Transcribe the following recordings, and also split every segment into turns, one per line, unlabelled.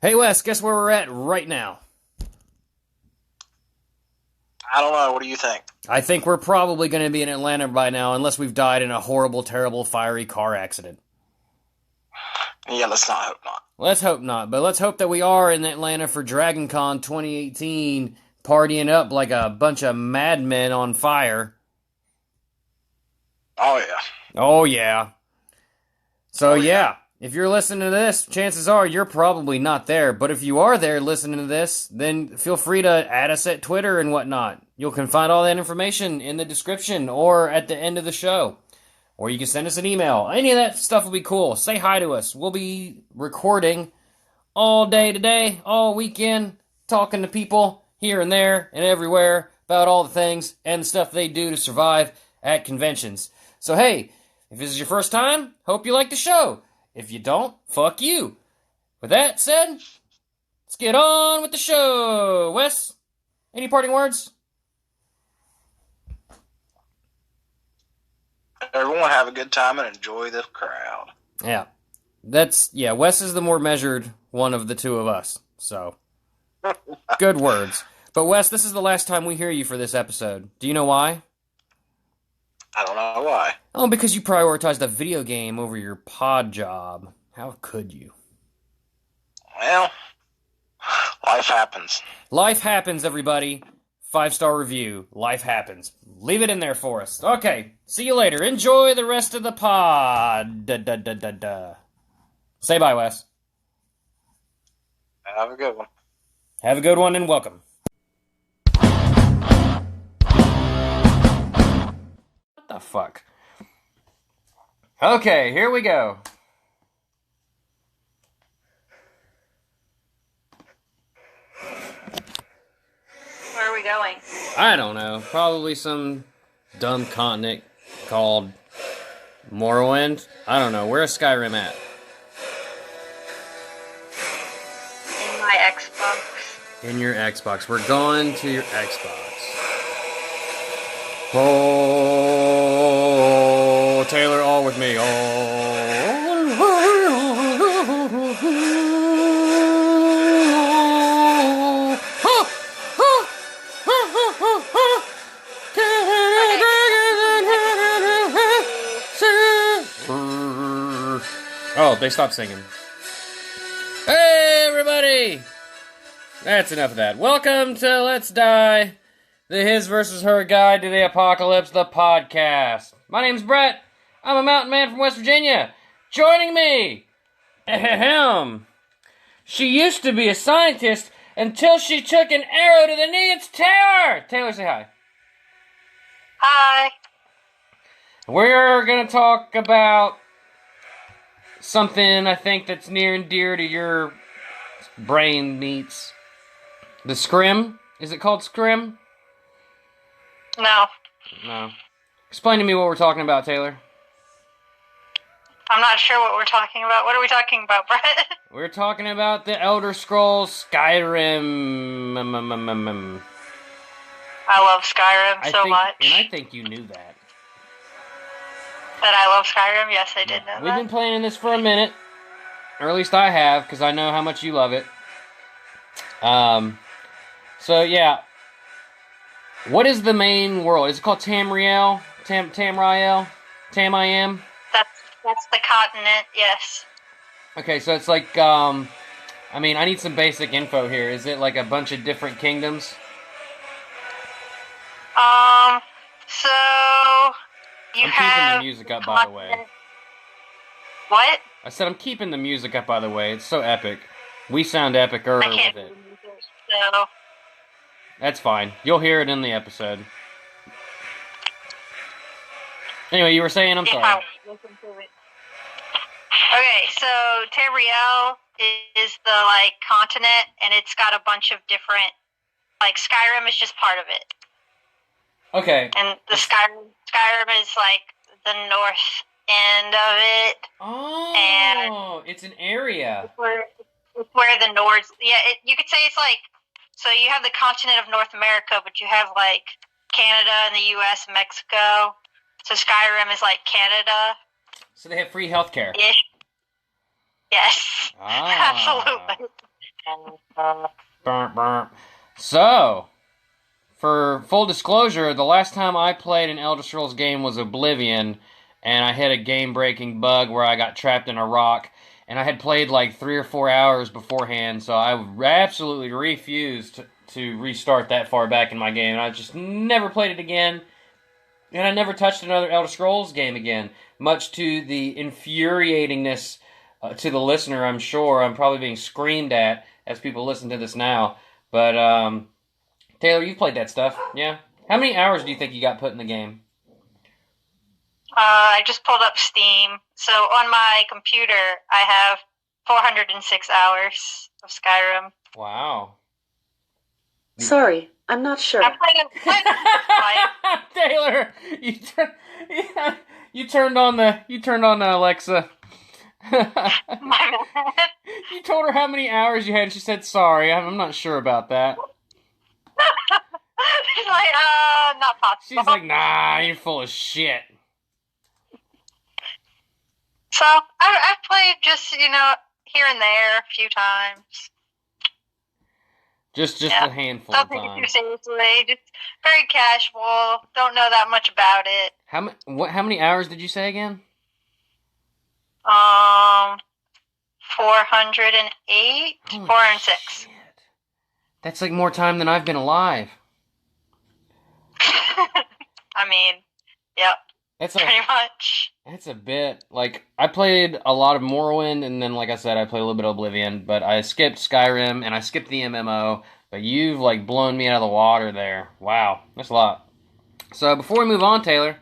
Hey Wes, guess where we're at right now?
I don't know. What do you think?
I think we're probably going to be in Atlanta by now, unless we've died in a horrible, terrible, fiery car accident.
Yeah, let's not hope not.
Let's hope not, but let's hope that we are in Atlanta for DragonCon 2018, partying up like a bunch of madmen on fire.
Oh, yeah.
Oh, yeah. So, yeah, if you're listening to this, chances are you're probably not there, but if you are there listening to this, then feel free to add us at Twitter and whatnot. You can find all that information in the description or at the end of the show. Or you can send us an email. Any of that stuff will be cool. Say hi to us. We'll be recording all day today, all weekend, talking to people here and there and everywhere about all the things and the stuff they do to survive at conventions. So hey, if this is your first time, hope you like the show. If you don't, fuck you. With that said, let's get on with the show. Wes, any parting words?
Everyone have a good time and enjoy the crowd.
Yeah. Wes is the more measured one of the two of us. So, good words. But Wes, this is the last time we hear you for this episode. Do you know why?
I don't know why.
Oh, because you prioritized a video game over your pod job. How could you?
Well, life happens.
Life happens, everybody. 5-star review. Life happens. Leave it in there for us. Okay, see you later. Enjoy the rest of the pod. Say bye, Wes.
Have a good one.
Have a good one and welcome. What the fuck? Okay, here we go.
Where are we going?
I don't know. Probably some dumb continent called Morrowind. I don't know. Where's Skyrim at?
In my Xbox.
In your Xbox. We're going to your Xbox. Oh, Taylor, all with me. Oh, they stopped singing. Hey, everybody! That's enough of that. Welcome to Let's Die, the His versus Her Guide to the Apocalypse, the podcast. My name's Bret. I'm a mountain man from West Virginia. Joining me, ahem. She used to be a scientist until she took an arrow to the knee. It's Taylor! Taylor, say hi.
Hi.
We're gonna talk about something I think that's near and dear to your brain meats. The scrim? Is it called scrim?
No.
No. Explain to me what we're talking about, Taylor.
I'm not sure what we're talking about. What are we talking about, Bret?
We're talking about the Elder Scrolls Skyrim.
I love Skyrim so much.
And I think you knew that.
That I love Skyrim? Yes, I did know
We've
that.
been playing this for a minute. Or at least I have, because I know how much you love it. So, yeah. What is the main world? Is it called Tamriel? Tamriel? Tam-I-am?
That's the continent, yes.
Okay, so it's like, I need some basic info here. Is it like a bunch of different kingdoms?
So...
I'm keeping the music up, by the way.
What?
I said I'm keeping the music up, by the way. It's so epic. We sound epicer
I can't
with it.
So...
That's fine. You'll hear it in the episode. Anyway, you were saying, I'm sorry.
I listen to it. Okay, so Tamriel is the, continent, and it's got a bunch of different... Skyrim is just part of it.
Okay.
And the Skyrim is, the north end of it.
Oh, and it's an area.
It's where the Nords... Yeah, you could say it's so you have the continent of North America, but you have, Canada and the U.S. and Mexico. So Skyrim is, Canada.
So they have free healthcare.
Ish. Yes.
Ah.
Absolutely.
Burp, burp. So, for full disclosure, the last time I played an Elder Scrolls game was Oblivion, and I hit a game-breaking bug where I got trapped in a rock, and I had played like 3 or 4 hours beforehand, so I absolutely refused to restart that far back in my game, and I just never played it again, and I never touched another Elder Scrolls game again, much to the infuriatingness to the listener, I'm sure. I'm probably being screamed at as people listen to this now, but Taylor, you've played that stuff, yeah? How many hours do you think you got put in the game?
I just pulled up Steam. So on my computer, I have 406 hours of Skyrim.
Wow.
Sorry, I'm not sure.
I played it.
Taylor, you turned on the Alexa.
My bad.
You told her how many hours you had, and she said, "Sorry, I'm not sure about that."
She's like, not possible.
She's like, "Nah, you're full of shit."
So I've played just here and there a few times.
Just a handful
Don't
of
take it too
times.
seriously. Just very casual. Don't know that much about it.
How many hours did you say again?
408,
Holy
406.
shit. That's like more time than I've been alive.
I mean, yep,
That's
pretty much.
That's a bit. Like, I played a lot of Morrowind, and then, like I said, I played a little bit of Oblivion, but I skipped Skyrim, and I skipped the MMO, but you've, like, blown me out of the water there. Wow, that's a lot. So, before we move on, Taylor,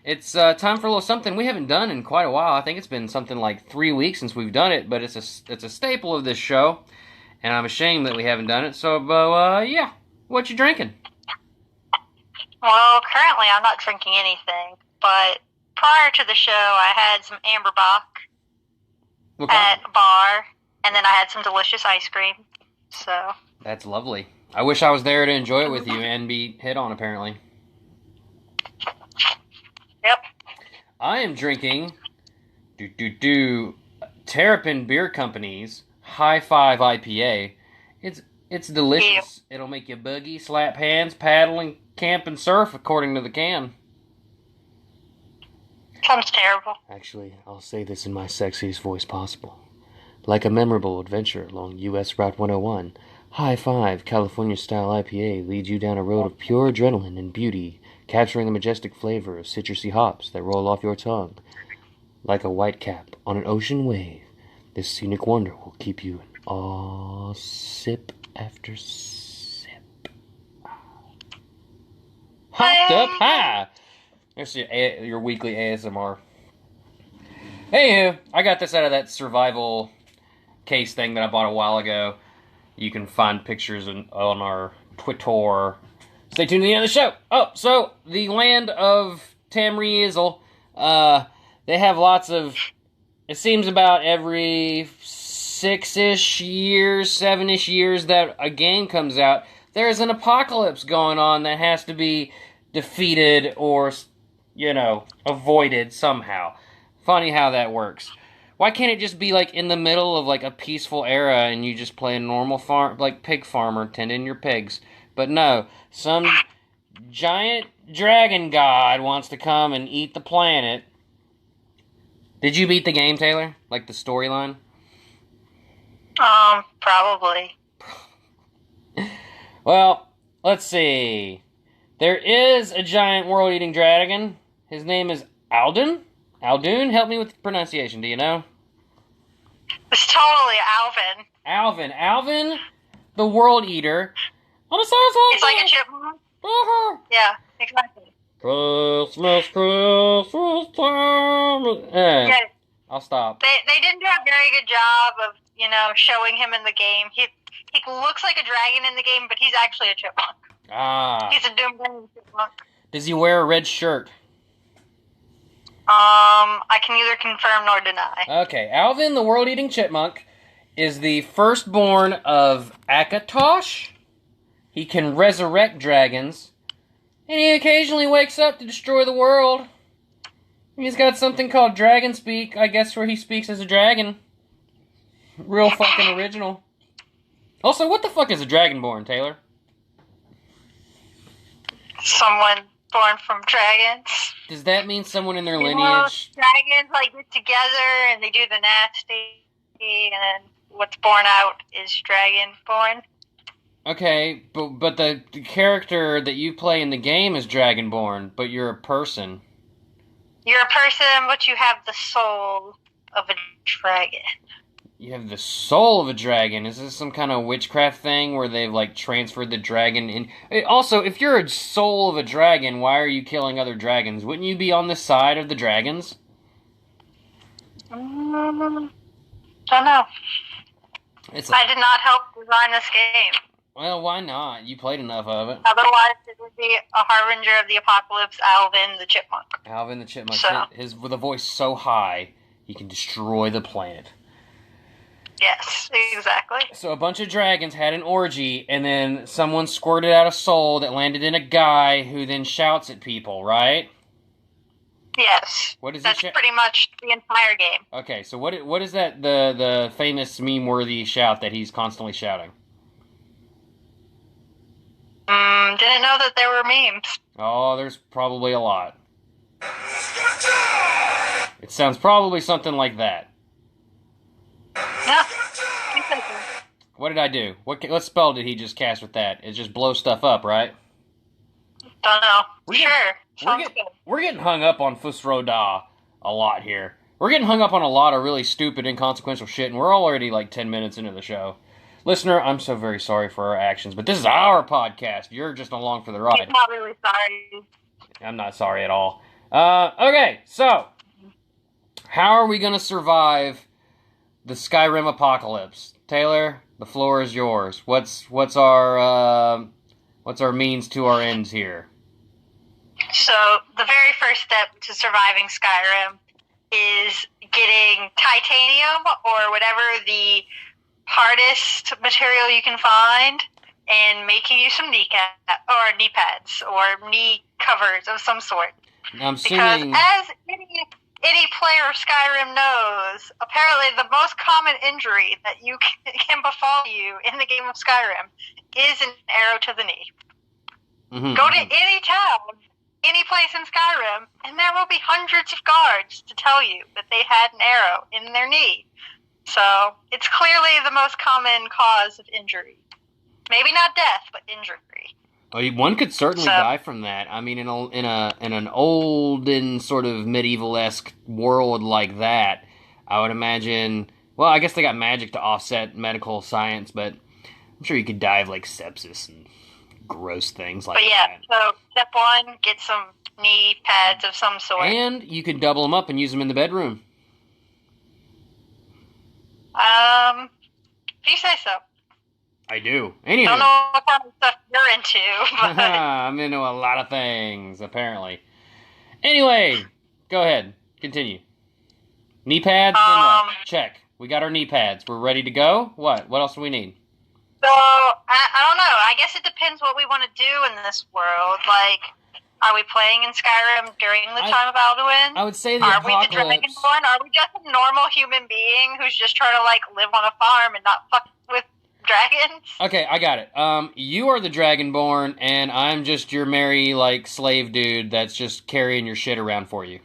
it's time for a little something we haven't done in quite a while. I think it's been something like 3 weeks since we've done it, but it's a staple of this show, and I'm ashamed that we haven't done it. So, yeah, what you drinking?
Well, currently I'm not drinking anything, but prior to the show, I had some Amber Bock at a bar, and then I had some delicious ice cream. So
That's lovely. I wish I was there to enjoy it with you and be hit on, apparently.
Yep.
I am drinking Terrapin Beer Company's High Five IPA. It's delicious. It'll make you boogie, slap hands, paddle, and camp and surf, according to the can.
Sounds terrible.
Actually, I'll say this in my sexiest voice possible. Like a memorable adventure along U.S. Route 101, High Five California-style IPA leads you down a road of pure adrenaline and beauty, capturing the majestic flavor of citrusy hops that roll off your tongue. Like a white cap on an ocean wave, this scenic wonder will keep you in awe, sip after sip. Hopped up high! There's your weekly ASMR. Anywho, I got this out of that survival case thing that I bought a while ago. You can find pictures on our Twitter. Stay tuned to the end of the show. Oh, so the land of Tamriel, they have lots of. It seems about every 6-ish years, 7-ish years that a game comes out, there's an apocalypse going on that has to be defeated or, avoided somehow. Funny how that works. Why can't it just be, like, in the middle of, like, a peaceful era and you just play a normal pig farmer tending your pigs? But no, some giant dragon god wants to come and eat the planet. Did you beat the game, Taylor? Like, the storyline?
Probably.
Well, let's see. There is a giant world-eating dragon. His name is Alden? Aldoon? Help me with the pronunciation, do you know?
It's totally Alvin.
Alvin, the world eater.
It's like a chipmunk. Yeah, exactly.
Christmas time.
Yeah.
I'll stop.
They didn't do a very good job of, showing him in the game. He looks like a dragon in the game, but he's actually a chipmunk. He's a doom chipmunk.
Does he wear a red shirt?
I can neither confirm nor deny.
Okay, Alvin, the world-eating chipmunk, is the firstborn of Akatosh. He can resurrect dragons, and he occasionally wakes up to destroy the world. He's got something called Dragon Speak, I guess, where he speaks as a dragon. Real fucking original. Also, what the fuck is a dragonborn, Taylor?
Someone born from dragons.
Does that mean someone in their
You know,
lineage?
dragons like get together and they do the nasty, and then what's born out is dragonborn.
Okay, but the character that you play in the game is dragonborn, but you're a person.
You're a person, but you have the soul of a dragon.
You have the soul of a dragon. Is this some kind of witchcraft thing where they've, like, transferred the dragon in? Also, if you're a soul of a dragon, why are you killing other dragons? Wouldn't you be on the side of the dragons?
Don't know. I did not help design this game.
Well, why not? You played enough of it.
Otherwise, it would be a harbinger of the apocalypse, Alvin the Chipmunk.
Alvin the Chipmunk.
So.
With a voice so high, he can destroy the planet.
Yes, exactly.
So a bunch of dragons had an orgy, and then someone squirted out a soul that landed in a guy who then shouts at people, right?
Yes.
What is
That's pretty much the entire game.
Okay, so what is that, the famous meme-worthy shout that he's constantly shouting?
Didn't know that there were memes.
Oh, there's probably a lot. It sounds probably something like that.
Yeah.
What did I do? What spell did he just cast with that? It just blows stuff up, right?
Don't know. Sounds good.
We're getting hung up on Fus Roh Dah a lot here. We're getting hung up on a lot of really stupid, inconsequential shit, and we're already like 10 minutes into the show. Listener, I'm so very sorry for our actions, but this is our podcast. You're just along for the ride.
I'm not really sorry.
I'm not sorry at all. Okay, so how are we going to survive the Skyrim apocalypse? Taylor, the floor is yours. What's our means to our ends here?
So the very first step to surviving Skyrim is getting titanium or whatever the hardest material you can find and making you some knee pads or knee covers of some sort.
I'm assuming...
Because as any player of Skyrim knows, apparently the most common injury that you can befall you in the game of Skyrim is an arrow to the knee.
Mm-hmm.
Go to any town, any place in Skyrim, and there will be hundreds of guards to tell you that they had an arrow in their knee. So it's clearly the most common cause of injury. Maybe not death, but injury.
Well, one could certainly die from that. I mean, in an olden sort of medieval-esque world like that, I would imagine. Well, I guess they got magic to offset medical science, but I'm sure you could die of like sepsis and gross things like that.
So step one, get some knee pads of some sort,
and you could double them up and use them in the bedroom.
If you say so.
I do. Anywho.
Don't know what kind of stuff you're into, but...
I'm into a lot of things, apparently. Anyway, go ahead. Continue. Knee pads, then what? Check. We got our knee pads. We're ready to go? What? What else do we need?
So, I don't know. I guess it depends what we want to do in this world. Like, are we playing in Skyrim during the time of Alduin?
I would say the
Are
apocalypse.
we the Dragonborn? Are we just a normal human being who's just trying to, like, live on a farm and not fuck with dragons?
Okay, I got it. You are the Dragonborn, and I'm just your merry, like, slave dude that's just carrying your shit around for you.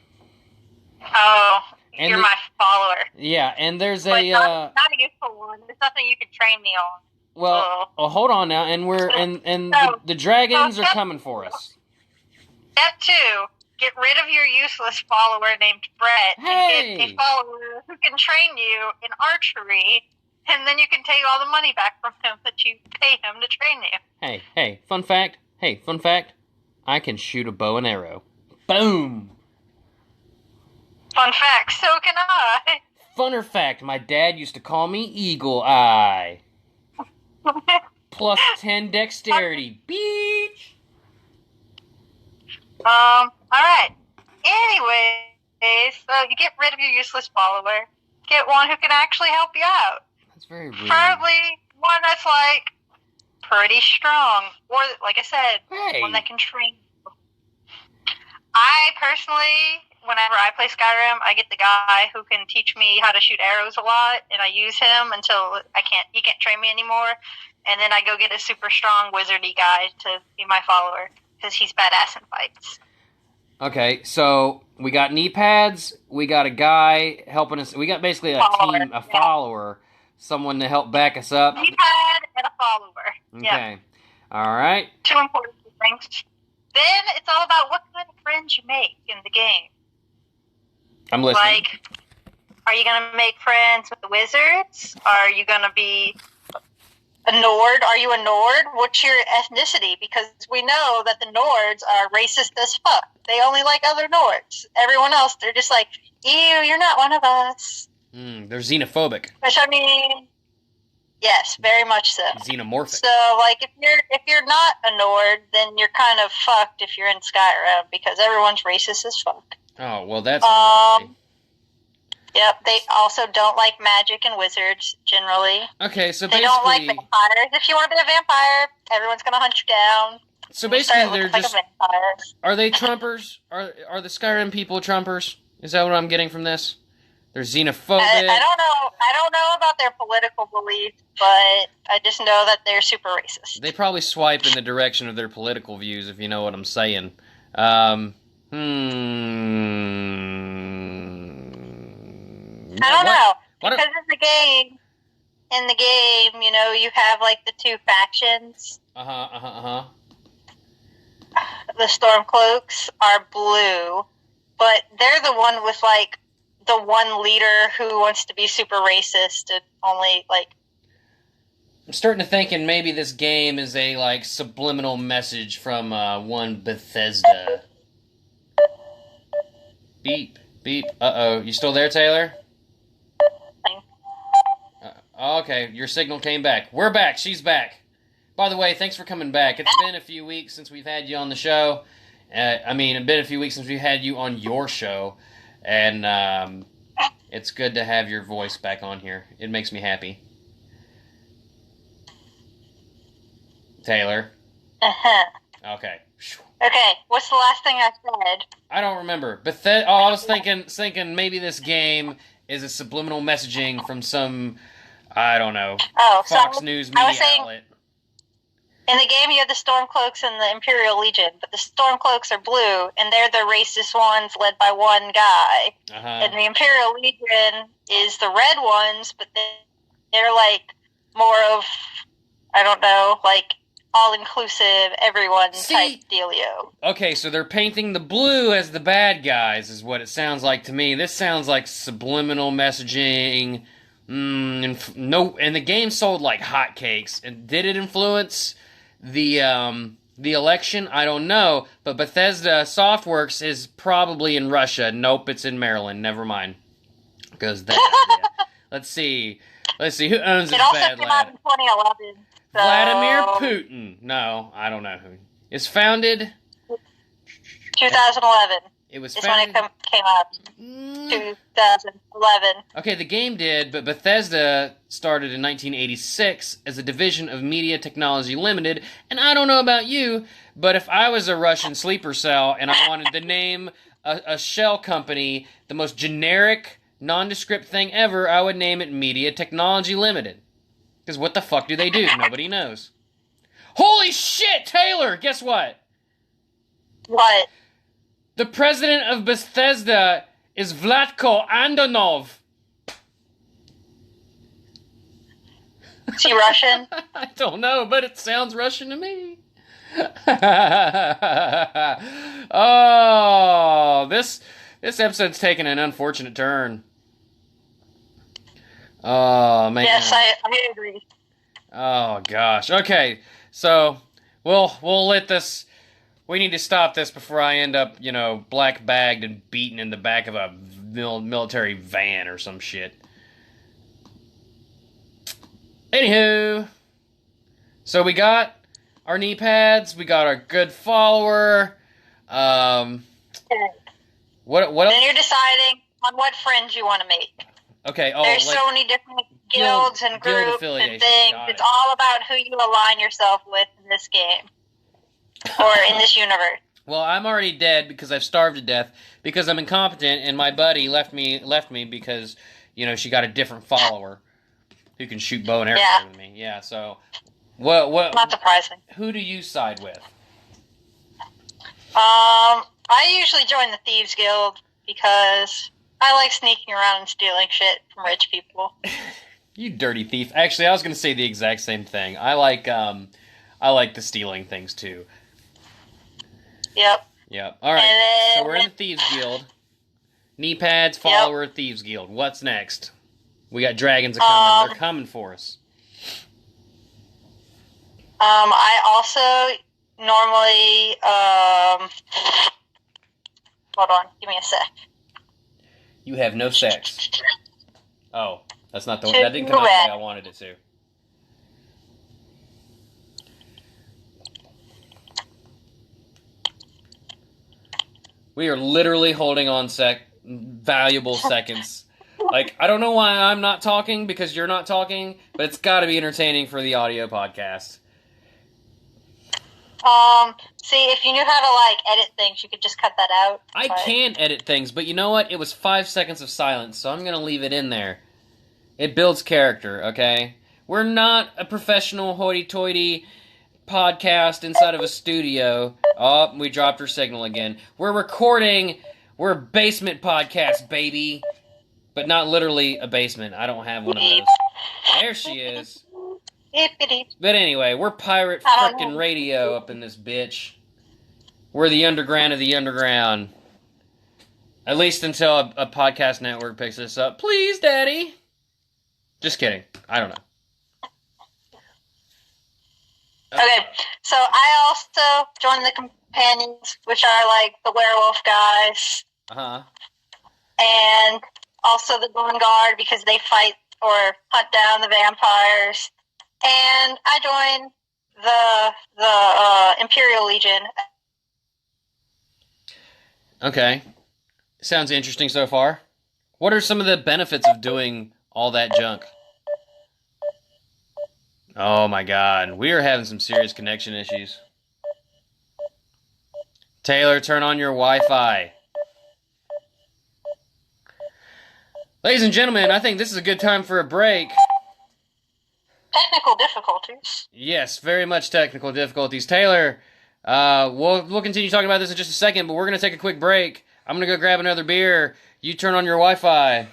Oh, and you're my follower.
Yeah, and there's
but not a useful one. There's nothing you can train me on.
Well, hold on now, and the dragons are coming for us.
Step 2, get rid of your useless follower named Bret, and get a follower who can train you in archery, and then you can take all the money back from him that you pay him to train you.
Hey, fun fact, I can shoot a bow and arrow. Boom!
Fun fact, so can I.
Funner fact, my dad used to call me Eagle Eye. Plus 10 dexterity. Beach!
Alright. Anyways, so you get rid of your useless follower. Get one who can actually help you out.
That's very rude.
Probably one that's, like, pretty strong. Or, like I said, one that can train you. I personally, whenever I play Skyrim, I get a guy who can teach me how to shoot arrows a lot, and I use him until he can't train me anymore. And then I go get a super strong wizardy guy to be my follower, because he's badass in fights.
Okay, so we got knee pads, we got a guy helping us, we got basically a team, a follower, someone to help back us up.
Knee pad and a follower.
Okay,
Yep.
Alright.
2 important things. Then it's all about what kind of friends you make in the game.
I'm listening.
Like, are you going to make friends with the wizards? Are you going to be a Nord? Are you a Nord? What's your ethnicity? Because we know that the Nords are racist as fuck. They only like other Nords. Everyone else, they're just like, ew, you're not one of us.
They're xenophobic.
Which, I mean, yes, very much so.
Xenomorphic.
So, like, if you're not a Nord, then you're kind of fucked if you're in Skyrim, because everyone's racist as fuck.
Oh, well, that's lovely.
Yep, they also don't like magic and wizards, generally.
Okay, so
they
basically...
They don't like vampires. If you want to be a vampire, everyone's going to hunt you down.
So basically, they're
just... Like a vampire.
Are they Trumpers? Are the Skyrim people Trumpers? Is that what I'm getting from this? They're xenophobic?
I don't know. I don't know about their political beliefs, but I just know that they're super racist.
They probably swipe in the direction of their political views, if you know what I'm saying.
I don't know. Because in the game, you know, you have, like, the two factions. The Stormcloaks are blue, but they're the one with, like, the one leader who wants to be super racist and only, like...
I'm starting to think maybe this game is a, like, subliminal message from, one Bethesda. Beep, beep. Uh-oh. You still there, Taylor? Okay, your signal came back. We're back. She's back. By the way, thanks for coming back. It's been a few weeks since we've had you on the show. It's been a few weeks since we've had you on your show. And it's good to have your voice back on here. It makes me happy. Taylor?
Uh-huh.
Okay.
Okay, what's the last thing I said?
I don't remember. I was thinking maybe this game is a subliminal messaging from some... I don't know. Fox News media outlet.
In the game, you have the Stormcloaks and the Imperial Legion, but the Stormcloaks are blue, and they're the racist ones led by one guy. And the Imperial Legion is the red ones, but they're like more of, I don't know, like all-inclusive, everyone type dealio.
Okay, so they're painting the blue as the bad guys, is what it sounds like to me. This sounds like subliminal messaging. And the game sold like hotcakes. And did it influence the election? I don't know. But Bethesda Softworks is probably in Russia. Nope, it's in Maryland. Never mind. Because that. Let's see. Who owns this bad lad? It also came out in
2011. So...
Vladimir Putin. No, I don't know who. It's founded
2011.
It was
founded... when it came out. 2011.
Okay, the game did, but Bethesda started in 1986 as a division of Media Technology Limited, and I don't know about you, but if I was a Russian sleeper cell and I wanted to name a shell company the most generic, nondescript thing ever, I would name it Media Technology Limited. Because what the fuck do they do? Nobody knows. Holy shit, Taylor! Guess what?
What?
The president of Bethesda is Vlatko Andonov.
Is he Russian?
I don't know, but it sounds Russian to me. Oh, this episode's taken an unfortunate turn. Oh, man.
Yes, I agree.
Oh, gosh. Okay, so we'll let this... We need to stop this before I end up, black bagged and beaten in the back of a military van or some shit. Anywho, so we got our knee pads, we got our good follower. What else?
Then you're deciding on what friends you want to make.
Okay.
There's so many different guilds and groups and things. It's all about who you align yourself with in this game. Or in this universe.
Well, I'm already dead because I've starved to death because I'm incompetent, and my buddy left me because, she got a different follower who can shoot bow and arrow better than me. Yeah, so what
Not surprising.
who do you side with?
I usually join the Thieves Guild because I like sneaking around and stealing shit from rich people.
You dirty thief. Actually, I was going to say the exact same thing. I like the stealing things too.
Yep.
Yep. All right. So we're in the Thieves Guild. Knee pads, follower, Thieves Guild. What's next? We got dragons coming. They're coming for us.
I also normally, hold on, give me a sec.
You have no sex. Oh, that's not the one. That didn't come out the way I wanted it to. We are literally holding on valuable seconds. Like, I don't know why I'm not talking because you're not talking, but it's got to be entertaining for the audio podcast.
See, if you knew how to, edit things, you could just cut that out.
I can edit things, but you know what? It was 5 seconds of silence, so I'm going to leave it in there. It builds character, okay? We're not a professional hoity-toity podcast inside of a studio. Oh, we dropped her signal again. We're a basement podcast, baby. But not literally a basement. I don't have one of those. There she is. But anyway, we're pirate frickin' radio up in this bitch. We're the underground of the underground. At least until a podcast network picks us up. Please, Daddy. Just kidding. I don't know.
Okay, so I also joined the companions, which are the werewolf guys.
Uh-huh.
And also the Vanguard because they fight or hunt down the vampires. And I joined the Imperial Legion.
Okay. Sounds interesting so far. What are some of the benefits of doing all that junk? Oh my god, we are having some serious connection issues. Taylor, turn on your Wi-Fi. Ladies and gentlemen, I think this is a good time for a break.
Technical difficulties.
Yes, very much technical difficulties. Taylor, we'll continue talking about this in just a second, but we're going to take a quick break. I'm going to go grab another beer. You turn on your Wi-Fi.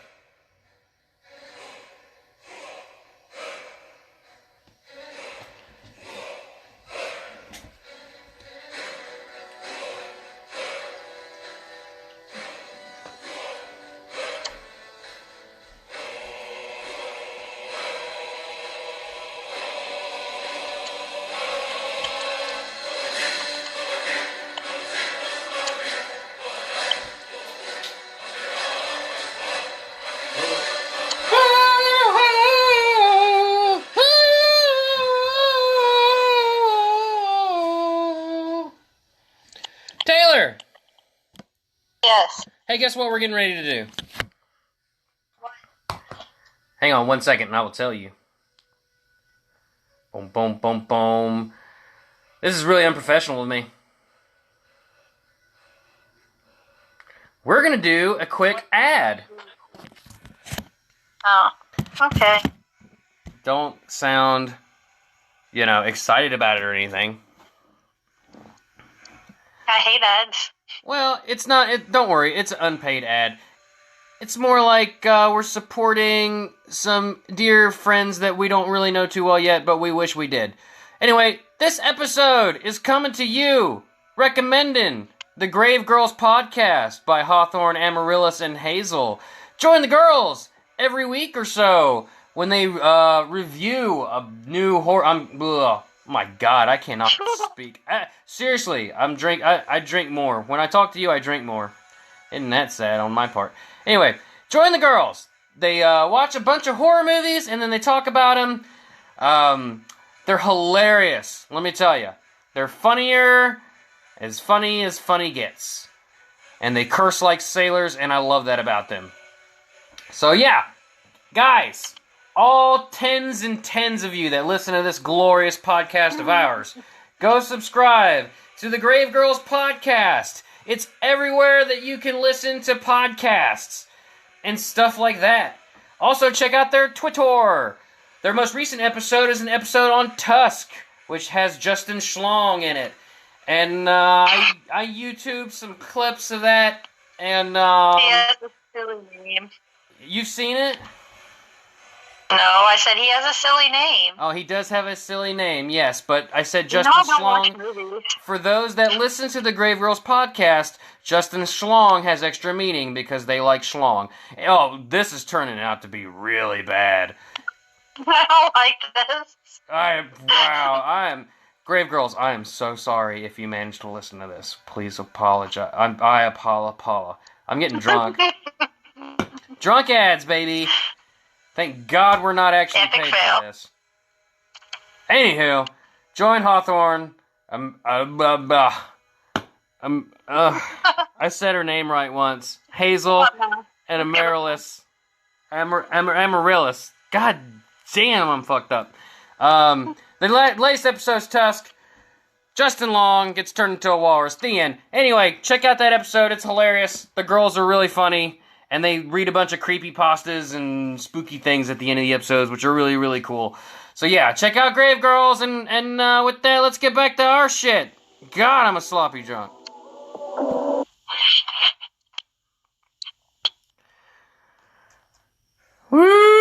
Taylor!
Yes.
Hey, guess what we're getting ready to do? Hang on 1 second and I will tell you. Boom, boom, boom, boom. This is really unprofessional with me. We're going to do a quick ad.
Oh, okay.
Don't sound, excited about it or anything.
I hate ads.
Well, it's not, don't worry, it's an unpaid ad. It's more like we're supporting some dear friends that we don't really know too well yet, but we wish we did. Anyway, this episode is coming to you, recommending the Grave Girls podcast by Hawthorne, Amaryllis, and Hazel. Join the girls every week or so when they review a new horror. Oh my god, I cannot speak. Seriously, I drink more. When I talk to you, I drink more. Isn't that sad on my part? Anyway, join the girls. They watch a bunch of horror movies, and then they talk about them. They're hilarious, let me tell you. They're as funny gets. And they curse like sailors, and I love that about them. So yeah, guys, all tens and tens of you that listen to this glorious podcast of ours, go subscribe. to the Grave Girls podcast. It's everywhere that you can listen to podcasts and stuff like that. Also, check out their Twitter. Their most recent episode is an episode on Tusk, which has Justin Schlong in it. And I YouTube some clips of that. And
He has a silly name.
You've seen it?
No, I said he has a silly name.
Oh, he does have a silly name, yes. But I said Justin Schlong. For those that listen to the Grave Girls podcast, Justin Schlong has extra meaning because they like schlong. Oh, this is turning out to be really bad.
I don't like this.
Grave Girls, I am so sorry if you managed to listen to this. Please apologize. I apologize. I'm getting drunk. Drunk ads, baby. Thank God we're not actually
Epic
paid
fail.
for this. Anywho, join Hawthorne. I said her name right once. Hazel and Amaryllis. God damn, I'm fucked up. The latest episode's Tusk. Justin Long gets turned into a walrus. The end. Anyway, check out that episode. It's hilarious. The girls are really funny. And they read a bunch of creepypastas and spooky things at the end of the episodes, which are really, really cool. So yeah, check out Grave Girls, and with that, let's get back to our shit. God, I'm a sloppy drunk. Woo!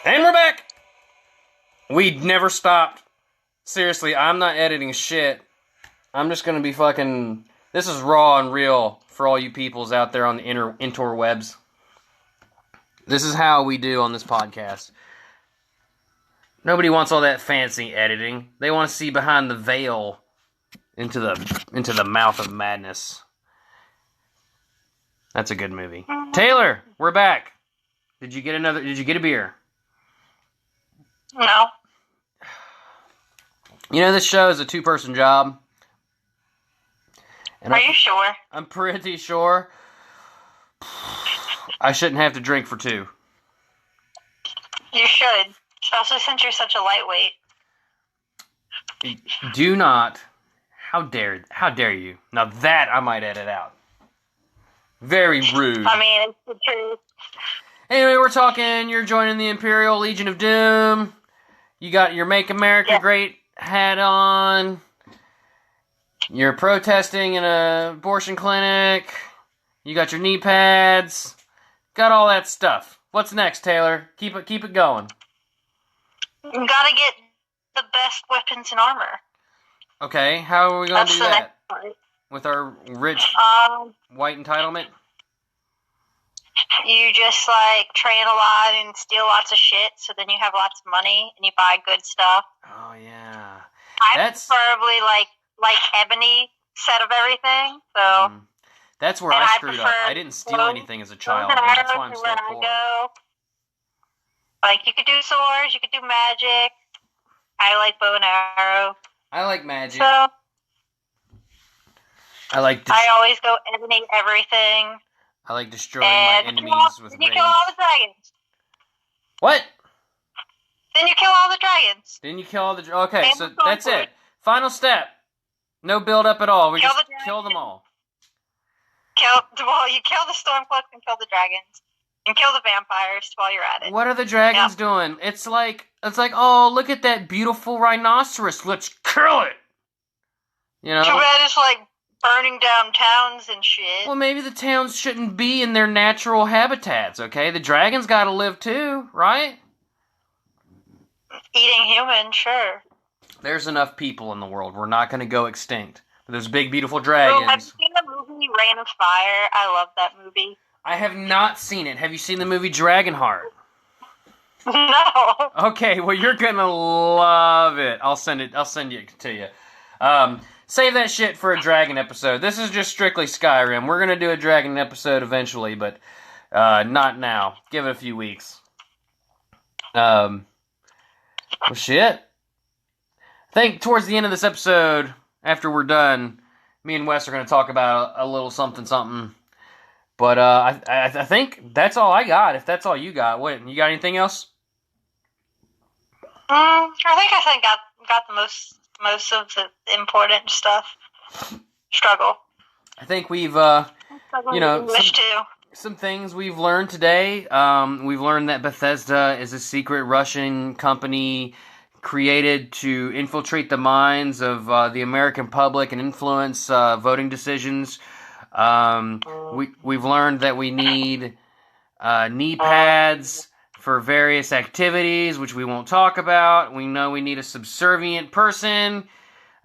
And we're back! We never stopped. Seriously, I'm not editing shit. I'm just gonna be fucking... This is raw and real for all you peoples out there on the interwebs. This is how we do on this podcast. Nobody wants all that fancy editing. They want to see behind the veil into the mouth of madness. That's a good movie. Taylor, we're back. Did you get a beer?
No.
You know, this show is a two-person job. And
Are you sure?
I'm pretty sure I shouldn't have to drink for two.
You should. Especially since you're such a lightweight.
Do not. How dare you? Now that I might edit out. Very rude.
I mean, it's the truth.
Anyway, we're talking, you're joining the Imperial Legion of Doom. You got your Make America Great hat on. You're protesting in an abortion clinic. You got your knee pads. Got all that stuff. What's next, Taylor? Keep it going.
You gotta get the best weapons and armor.
Okay, how are we going to do
the
that?
next part.
With our rich white entitlement?
You just, train a lot and steal lots of shit, so then you have lots of money, and you buy good stuff.
Oh, yeah.
I preferably, like Ebony set of everything, so...
That's where I screwed up. I didn't steal anything as a child, and that's why I'm still poor.
You could do swords, you could do magic. I like bow and arrow.
I like magic.
So...
I
always go Ebony everything.
I like destroying my enemies with rage.
Then you kill all the dragons.
What?
Then you kill all the dragons.
Okay, so that's it. Final step. No build up at all. We just kill them all.
You kill the Stormcloaks and kill the dragons. And kill the vampires while you're at it.
What are the dragons doing? It's like, oh, look at that beautiful rhinoceros. Let's kill it. You know?
Too bad it's burning down towns and shit.
Well, maybe the towns shouldn't be in their natural habitats, okay? The dragons gotta live too, right?
Eating humans, sure.
There's enough people in the world. We're not gonna go extinct. Those big, beautiful dragons.
Have you seen the movie Reign of Fire? I love that movie.
I have not seen it. Have you seen the movie Dragonheart?
No.
Okay, well, you're gonna love it. I'll send it to you. Save that shit for a dragon episode. This is just strictly Skyrim. We're gonna do a dragon episode eventually, but not now. Give it a few weeks. Well, shit. I think towards the end of this episode, after we're done, me and Wes are going to talk about a little something. But I think that's all I got. If that's all you got, what, you got anything else?
I think got the most of the important stuff. Struggle.
I think we've
English too.
Some things we've learned today. We've learned that Bethesda is a secret Russian company created to infiltrate the minds of the American public and influence voting decisions. We've learned that we need knee pads for various activities, which we won't talk about. We know we need a subservient person,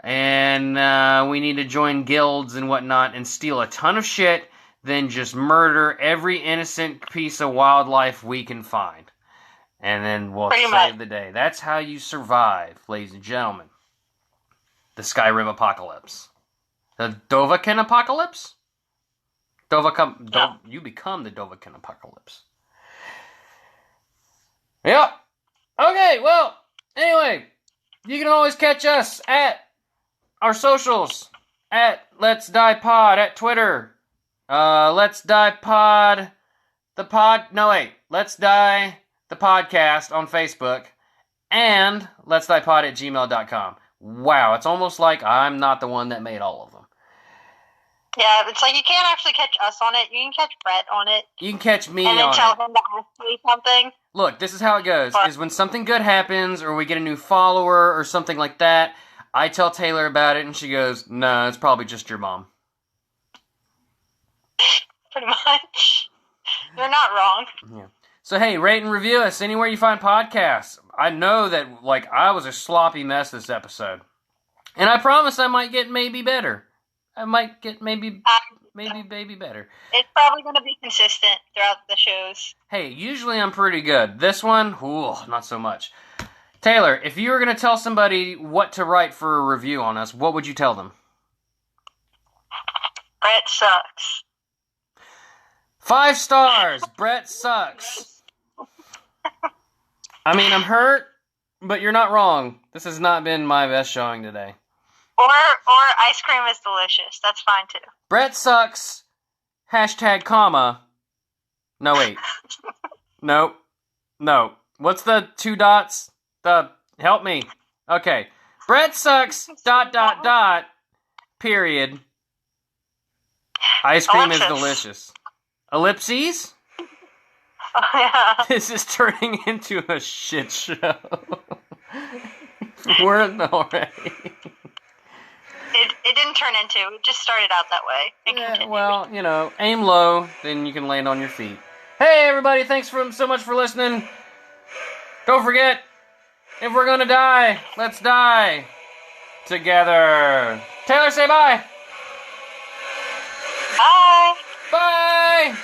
and we need to join guilds and whatnot and steal a ton of shit, then just murder every innocent piece of wildlife we can find. And then we'll save the day. That's how you survive, ladies and gentlemen. The Skyrim apocalypse. The Dovahkiin apocalypse? You become the Dovahkiin apocalypse. Yep. Okay, well, anyway, you can always catch us at our socials, at LetsDiePod, at Twitter, LetsDiePod, Let's Die the Podcast on Facebook, and LetsDiePod at gmail.com. Wow, it's almost like I'm not the one that made all of them.
Yeah, it's like you can't actually catch us on it. You can catch Bret on it.
You can catch me on it.
And then tell him to ask me something.
Look, this is how it goes. Is when something good happens, or we get a new follower, or something like that, I tell Taylor about it, and she goes, "No, it's probably just your mom."
Pretty much. You're not wrong.
Yeah. So hey, rate and review us anywhere you find podcasts. I know that, I was a sloppy mess this episode. And I promise I might get maybe better. I might get maybe better.
It's probably going to be consistent throughout the shows.
Hey, usually I'm pretty good. This one, not so much. Taylor, if you were going to tell somebody what to write for a review on us, what would you tell them?
Bret sucks.
5 stars. Bret sucks. I mean, I'm hurt, but you're not wrong. This has not been my best showing today.
Or ice cream is delicious. That's fine too.
Bret sucks. #, No, wait. No. What's the 2 dots? Help me. Okay. Bret sucks. ... Period. Ice cream is delicious. Ellipses?
Oh, yeah.
This is turning into a shit show. We're already.
It didn't turn into. It just started out that way.
Yeah, well, aim low, then you can land on your feet. Hey, everybody, thanks so much for listening. Don't forget, if we're gonna die, let's die together. Taylor, say bye.
Bye.
Bye.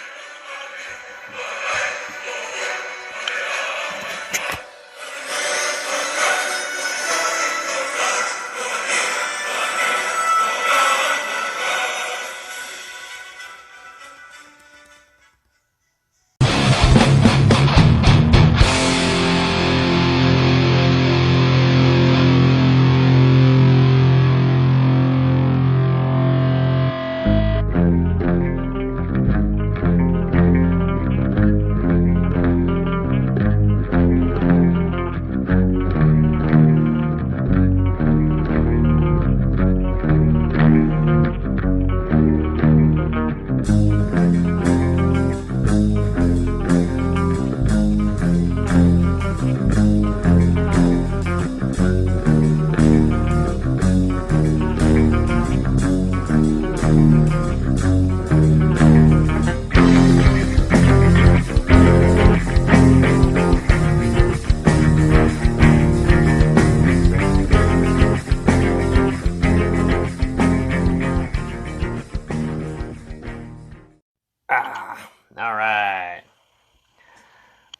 All right.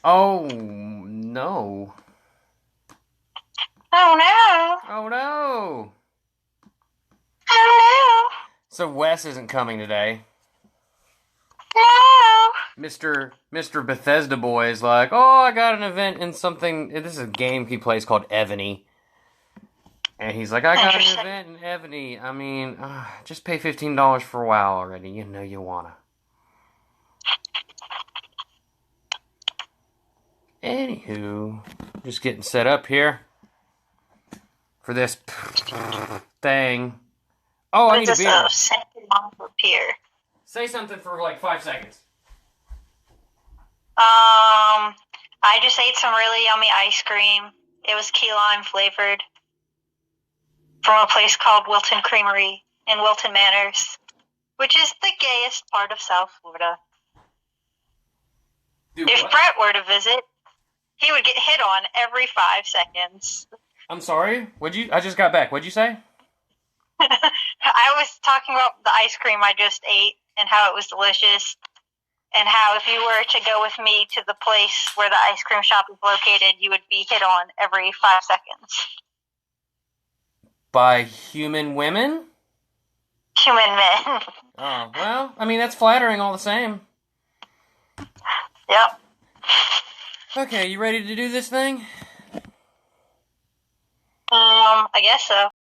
Oh, no.
Oh, no.
Oh, no.
Oh,
So Wes isn't coming today.
no.
Mr. Bethesda Boy is like, oh, I got an event in something. This is a game he plays called Evany. And he's like, I got an
Interesting.
event in Ebony. I mean, just pay $15 for a while already. You know you wanna. Anywho, just getting set up here for this thing. Oh, I need a beer.
Beer.
Say something for like 5 seconds.
I just ate some really yummy ice cream. It was key lime flavored from a place called Wilton Creamery in Wilton Manors, which is the gayest part of South Florida.
Dude,
if
what?
Bret were to visit, he would get hit on every 5 seconds.
I'm sorry? I just got back. What'd you say?
I was talking about the ice cream I just ate and how it was delicious, and how if you were to go with me to the place where the ice cream shop is located, you would be hit on every 5 seconds.
By human women?
Human men.
Oh, well, I mean, that's flattering all the same.
Yep.
Okay, you ready to do this thing?
I guess so.